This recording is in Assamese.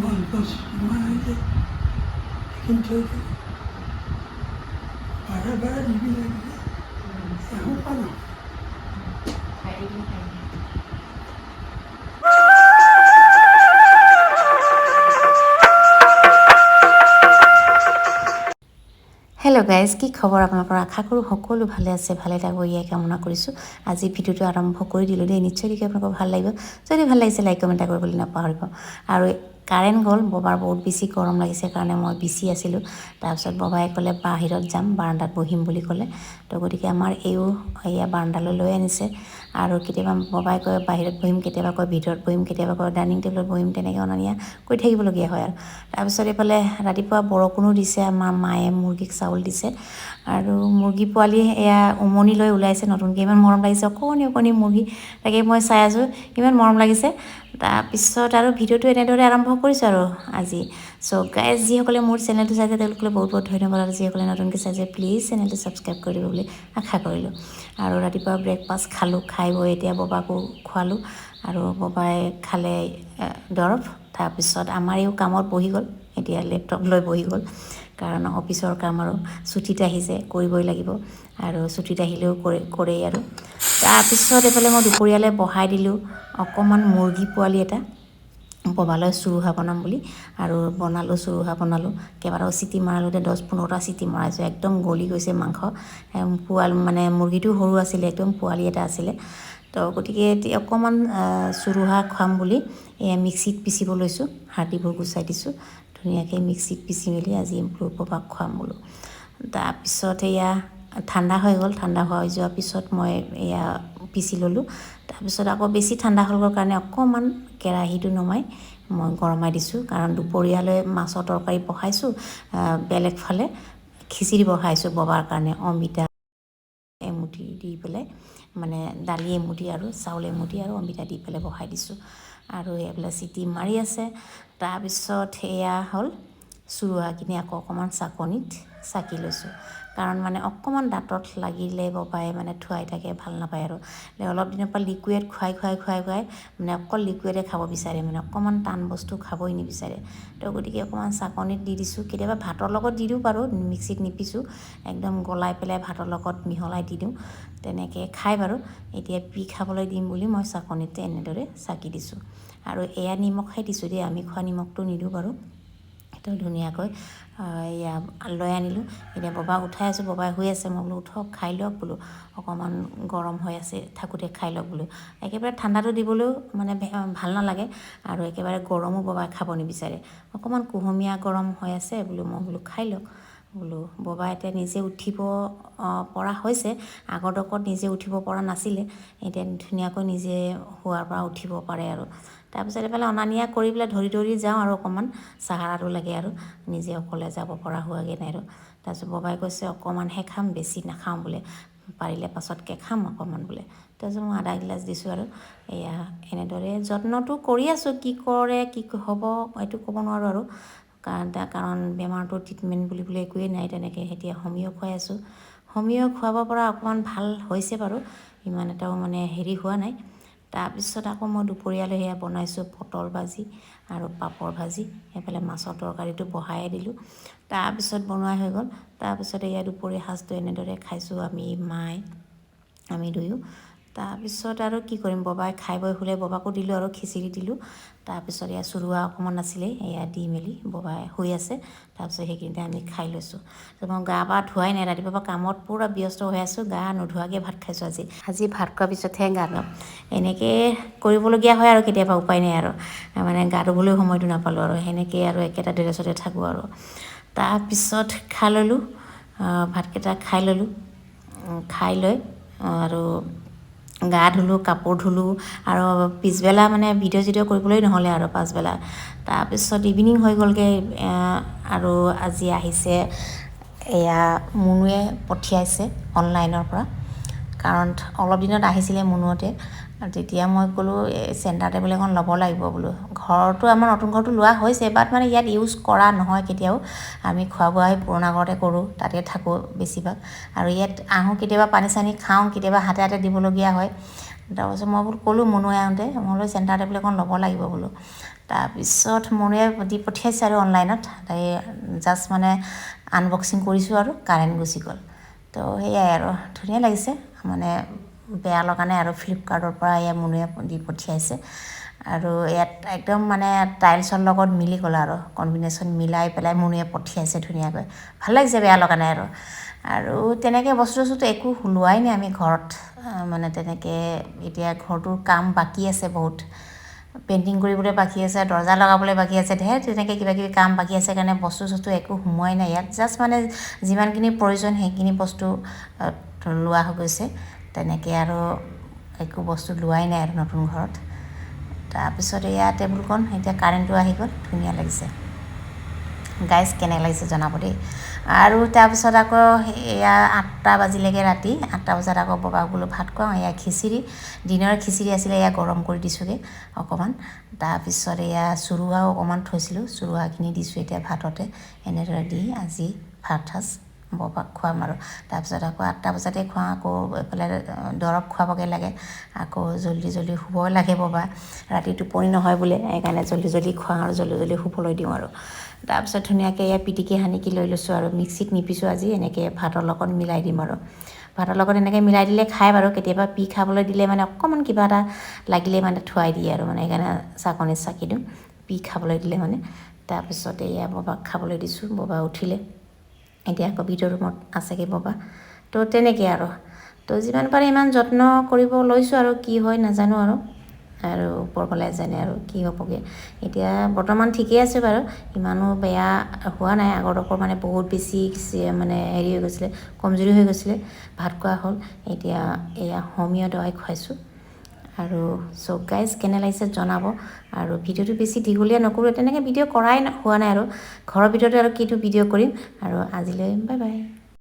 মালগছ ইমান হৈছে কিন্তু বাৰে বাৰে দিবি লাগিলে এসোপা নহয় হেল্ল' গাইজ, কি খবৰ আপোনালোকৰ? আশা কৰোঁ সকলো ভালে আছে, ভালে থাকক ইয়াই কামনা কৰিছোঁ। আজি ভিডিঅ'টো আৰম্ভ কৰি দিলোঁ দেই। নিশ্চয় দেখি আপোনালোকৰ ভাল লাগিব। যদি ভাল লাগিছে লাইক কমেণ্ট কৰিবলৈ নাপাহৰিব। আৰু কাৰেণ্ট গ'ল, ববাৰ বহুত বেছি গৰম লাগিছে কাৰণে মই বিচি আছিলোঁ। তাৰপিছত ববাই ক'লে বাহিৰত যাম, বাৰাণ্ডাত বহিম বুলি ক'লে। তো গতিকে আমাৰ এইও এয়া বাৰাণ্ডালৈ লৈ আনিছে। আৰু কেতিয়াবা ববাই কয় বাহিৰত বহিম, কেতিয়াবা কয় ভিতৰত বহিম, কেতিয়াবা কয় ডাইনিং টেবুলত বহিম, তেনেকৈ অনা নিয়া কৰি থাকিবলগীয়া হয় আৰু। তাৰপিছত এইফালে ৰাতিপুৱা বৰষুণো দিছে, আমাৰ মায়ে মুৰ্গীক চাউল দিছে। আৰু মুৰ্গী পোৱালি এয়া উমনি লৈ ওলাইছে নতুনকৈ, ইমান মৰম লাগিছে, অকণি অকণি মুৰ্গী। তাকে মই চাই আছোঁ, ইমান মৰম লাগিছে। তাৰপিছত আৰু ভিডিঅ'টো এনেদৰে আৰম্ভ কৰিছোঁ আৰু আজি। চ' গাইজ, যিসকলে মোৰ চেনেলটো চাইছে তেওঁলোকলৈ বহুত বহুত ধন্যবাদ। আৰু যিসকলে নতুনকৈ চাইছে প্লিজ চেনেলটো ছাবস্ক্ৰাইব কৰি দিব বুলি আশা কৰিলোঁ। আৰু ৰাতিপুৱা ব্ৰেকফাষ্ট খালোঁ, খাই বৈ এতিয়া ববাকো খোৱালোঁ। আৰু ববাই খালে দৰৱ। তাৰপিছত আমাৰ এইও কামত বহি গ'ল, এতিয়া লেপটপ লৈ বহি গ'ল। কাৰণ অফিচৰ কাম আৰু ছুটীত আহিছে, কৰিবই লাগিব। আৰু ছুটীত আহিলেও কৰেই আৰু। তাৰপিছত এইফালে মই দুপৰীয়ালৈ বহাই দিলোঁ অকণমান মুৰ্গী পোৱালি এটা ববালৈ চুৰুহা বনাম বুলি। আৰু বনালোঁ, চুৰুহা বনালোঁ। কেইবাটাও চিটি মৰালোতে 10-15টা চিটি মৰাইছোঁ, একদম গলি গৈছে মাংস। মানে মুৰ্গীটো সৰু আছিলে, একদম পোৱালি এটা আছিলে। তো গতিকে এতিয়া অকণমান চুৰুহা খুৱাম বুলি এয়া মিক্সিত পিচিব লৈছোঁ, হাৰ্ডিবোৰ গুচাই দিছোঁ। ধুনীয়াকৈ মিক্সিত পিচি মেলি আজি ববাক খুৱাম বোলো। তাৰপিছত এয়া ঠাণ্ডা হৈ গ'ল, ঠাণ্ডা হৈ যোৱাৰ পিছত মই এয়া পিচি ল'লোঁ। তাৰপিছত আকৌ বেছি ঠাণ্ডা হ'বৰ কাৰণে অকণমান কেৰাহীটো নমাই মই গৰমাই দিছোঁ। কাৰণ দুপৰীয়ালৈ মাছৰ তৰকাৰী বহাইছোঁ, বেলেগ ফালে খিচিৰি বহাইছোঁ ববাৰ কাৰণে। অমিতা এমুঠি দি পেলাই, মানে দালি এমুঠি আৰু চাউল এমুঠি আৰু অমিতা দি পেলাই বহাই দিছোঁ। আৰু এইবিলাক চিটি মাৰি আছে। তাৰপিছত সেয়া হ'ল চুৰুহাখিনি আকৌ অকণমান চাকনিত চাকি লৈছোঁ। কাৰণ মানে অকণমান দাঁতত লাগিলে ববাই মানে থুৱাই থাকে, ভাল নাপায় আৰু। অলপ দিনৰ পৰা লিকুইড খুৱাই মানে অকল লিকুইডে খাব বিচাৰে, মানে অকণমান টান বস্তু খাবই নিবিচাৰে। তো গতিকে অকণমান চাকনিত দি দিছোঁ। কেতিয়াবা ভাতৰ লগত দি দিওঁ বাৰু, মিক্সিত নিপিছোঁ, একদম গলাই পেলাই ভাতৰ লগত মিহলাই দি দিওঁ, তেনেকৈ খাই বাৰু। এতিয়া খাবলৈ দিম বুলি মই চাকনিতে এনেদৰে চাকি দিছোঁ। আৰু এয়া নিমখহে দিছোঁ দেই, আমি খোৱা নিমখটো নিদিওঁ বাৰু। তো ধুনীয়াকৈ এয়া লৈ আনিলোঁ। এতিয়া ববাক উঠাই আছোঁ, ববাই শুই আছে। মই বোলো উঠক, খাই লওক বোলো, অকণমান গৰম হৈ আছে থাকোঁতে খাই লওক বোলো। একেবাৰে ঠাণ্ডাটো দিবলৈও মানে ভাল নালাগে, আৰু একেবাৰে গৰমো ববাই খাব নিবিচাৰে। অকণমান কুহুমীয়া গৰম হৈ আছে বোলো, মই বোলো খাই লওক বোলো। ববাই এতিয়া নিজে উঠিব পৰা হৈছে, আগৰ দকত নিজে উঠিব পৰা নাছিলে, এতিয়া ধুনীয়াকৈ নিজে শোৱাৰ পৰা উঠিব পাৰে আৰু। তাৰপিছত এইফালে অনা নিয়া কৰি পেলাই ধৰি ধৰি যাওঁ আৰু অকণমান চাহাৰাটো লাগে আৰু, নিজে অকলে যাব পৰা হোৱাগৈ নাই আৰু। তাৰপিছত ববাই কৈছে অকণমানহে খাম, বেছি নাখাওঁ বোলে, পাৰিলে পাছতকৈ খাম অকণমান বোলে। তাৰপিছত মই আধা গিলাচ দিছোঁ আৰু। এয়া এনেদৰে যত্নটো কৰি আছোঁ, কি কৰে কি হ'ব এইটো ক'ব নোৱাৰোঁ আৰু। কাৰণ বেমাৰটো ট্ৰিটমেণ্ট বুলিবলৈ একোৱেই নাই তেনেকৈ। এতিয়া হোমিও খুৱাই আছোঁ, হোমিও খুৱাব পৰা অকণমান ভাল হৈছে বাৰু, ইমান এটাও মানে হেৰি হোৱা নাই। তাৰপিছত আকৌ মই দুপৰীয়ালৈ সেয়া বনাইছোঁ পটল ভাজি আৰু পাপৰ ভাজি। সেইফালে মাছৰ তৰকাৰীটো বহাই দিলোঁ। তাৰপিছত বনোৱা হৈ গ'ল। তাৰপিছত এয়া দুপৰীয়া সাজটো এনেদৰে খাইছোঁ আমি দুয়ো। তাৰপিছত আৰু কি কৰিম, ববাই খাই বৈ শুলে, ববাকো দিলোঁ আৰু খিচিৰি দিলোঁ। তাৰপিছত এয়া চুৰুহা অকণমান আছিলে, এয়া দি মেলি ববাই শুই আছে। তাৰপিছত সেইখিনিতে আমি খাই লৈছোঁ। মই গা পা ধোৱাই নাই, ৰাতিপুৱাৰ পৰা কামত পূৰা ব্যস্ত হৈ আছোঁ, গা নোধোৱাকৈ ভাত খাইছোঁ আজি ভাত খোৱাৰ পিছতহে গা ধুম। এনেকৈ কৰিবলগীয়া হয় আৰু কেতিয়াবা, উপায় নাই আৰু। মানে গা ধুবলৈ সময়টো নাপালোঁ আৰু, সেনেকৈয়ে আৰু একেটা ড্ৰেছতে থাকোঁ আৰু। তাৰপিছত খাই ল'লোঁ, ভাতকেইটা খাই ল'লোঁ। খাই লৈ আৰু গা ধুলোঁ, কাপোৰ ধুলোঁ। আৰু পিছবেলা মানে ভিডিঅ' চিডিঅ' কৰিবলৈ নহ'লে আৰু পাছবেলা। তাৰপিছত ইভিনিং হৈ গ'লগৈ। আৰু আজি আহিছে এয়া মুনুৱে পঠিয়াইছে অনলাইনৰ পৰা। কাৰণ অলপ দিনত আহিছিলে মুনুহঁতে, তেতিয়া মই ক'লোঁ এই চেণ্টাৰ টেবুল এখন ল'ব লাগিব বোলো। ঘৰটো আমাৰ নতুন ঘৰটো লোৱা হৈছে, বাট মানে ইয়াত ইউজ কৰা নহয় কেতিয়াও। আমি খোৱা বোৱা সেই পুৰণা ঘৰতে কৰোঁ, তাতে থাকোঁ বেছিভাগ। আৰু ইয়াত আহোঁ, কেতিয়াবা পানী চানী খাওঁ, কেতিয়াবা হাতে হাতে দিবলগীয়া হয়। তাৰপিছত মই বোলো ক'লোঁ মনুৱে আহোঁতে মই বোলো চেণ্টাৰ টেবুল এখন ল'ব লাগিব বোলো। তাৰপিছত মনুৱে দি পঠিয়াইছে আৰু অনলাইনত, এই জাষ্ট মানে আনবক্সিং কৰিছোঁ আৰু কাৰেণ্ট গুচি গ'ল। তো সেয়াই আৰু ধুনীয়া লাগিছে, মানে বেয়া লগা নাই আৰু ফ্লিপকাৰ্টৰ পৰা এয়া মনুৱে দি পঠিয়াইছে। আৰু ইয়াত একদম মানে টাইলছৰ লগত মিলি গ'ল আৰু কম্বিনেশ্যন মিলাই পেলাই মনুৱে পঠিয়াইছে ধুনীয়াকৈ, ভাল লাগিছে, বেয়া লগা নাই আৰু তেনেকৈ বস্তু একো লোৱাই নাই আমি ঘৰত, মানে তেনেকৈ এতিয়া ঘৰটোৰ কাম বাকী আছে বহুত, পেইণ্টিং কৰিবলৈ বাকী আছে, দৰ্জা লগাবলৈ বাকী আছে, ঢেৰ তেনেকৈ কিবাকিবি কাম বাকী আছে কাৰণে বস্তু একো সোমোৱাই নাই ইয়াত, জাষ্ট মানে যিমানখিনি প্ৰয়োজন সেইখিনি বস্তু লোৱা হৈ গৈছে, তেনেকৈ আৰু একো বস্তু লোৱাই নাই আৰু নতুন ঘৰত। তাৰপিছত এয়া টেবুলখন এতিয়া কাৰেণ্টটো আহি গ'ল, ধুনীয়া লাগিছে। গাইজ কেনে লাগিছে জনাব দেই। আৰু তাৰপিছত আকৌ এয়া 8টা বাজিলেগৈ ৰাতি, 8টা বজাত আকৌ ববাক বোলো ভাত খুৱাওঁ। এয়া খিচিৰি, দিনৰ খিচিৰি আছিলে, এয়া গৰম কৰি দিছোঁগৈ অকণমান। তাৰপিছত এয়া চুৰুহাও অকণমান থৈছিলোঁ, চুৰুহাখিনি দিছোঁ এতিয়া ভাততে, এনেদৰে দি আজি ভাত সাজ ববাক খুৱাম আৰু। তাৰপিছত আকৌ 8টা বজাতে খুৱাওঁ, আকৌ এইফালে দৰৱ খুৱাবগৈ লাগে, আকৌ জল্দি শুব লাগে ববা, ৰাতি টোপনি নহয় বোলে, সেইকাৰণে জল্দি খুৱাওঁ আৰু জল্দি শুবলৈ দিওঁ আৰু। তাৰপিছত ধুনীয়াকৈ এয়া পিটিকি সানিকি লৈ লৈছোঁ আৰু মিক্সিত নিপিছোঁ আজি, এনেকৈ ভাতৰ লগত মিলাই দিম আৰু। ভাতৰ লগত এনেকৈ মিলাই দিলে খাই বাৰু, কেতিয়াবা পি খাবলৈ দিলে মানে অকণমান কিবা এটা লাগিলে মানে থুৱাই দিয়ে আৰু, মানে সেইকাৰণে চাকনিত চাকি দিওঁ পি খাবলৈ দিলে মানে। তাৰপিছত এয়া ববাক খাবলৈ দিছোঁ, ববা উঠিলে, এতিয়া আকৌ ভিতৰ ৰুমত আছেগৈ ববা। তো তেনেকৈ তো যিমান পাৰে ইমান যত্ন কৰিব লৈছোঁ আৰু, কি হয় নাজানো আৰু ওপৰফালে জানে আৰু কি হ'বগৈ। এতিয়া বৰ্তমান ঠিকেই আছে বাৰু, ইমানো বেয়া হোৱা নাই, আগৰডোখৰ মানে বহুত বেছি মানে হেৰি হৈ গৈছিলে, কমজুৰি হৈ গৈছিলে, ভাত খোৱা হ'ল। এতিয়া এয়া হোমিঅ দৱাই খুৱাইছোঁ আৰু। চ' গাইজ কেনে লাগিছে জনাব। আৰু ভিডিঅ'টো বেছি দীঘলীয়া নকৰোঁ, তেনেকৈ ভিডিঅ' কৰাই হোৱা নাই আৰু, ঘৰৰ ভিতৰতে আৰু কিটো ভিডিঅ' কৰিম। আৰু আজিলৈ বাই বাই।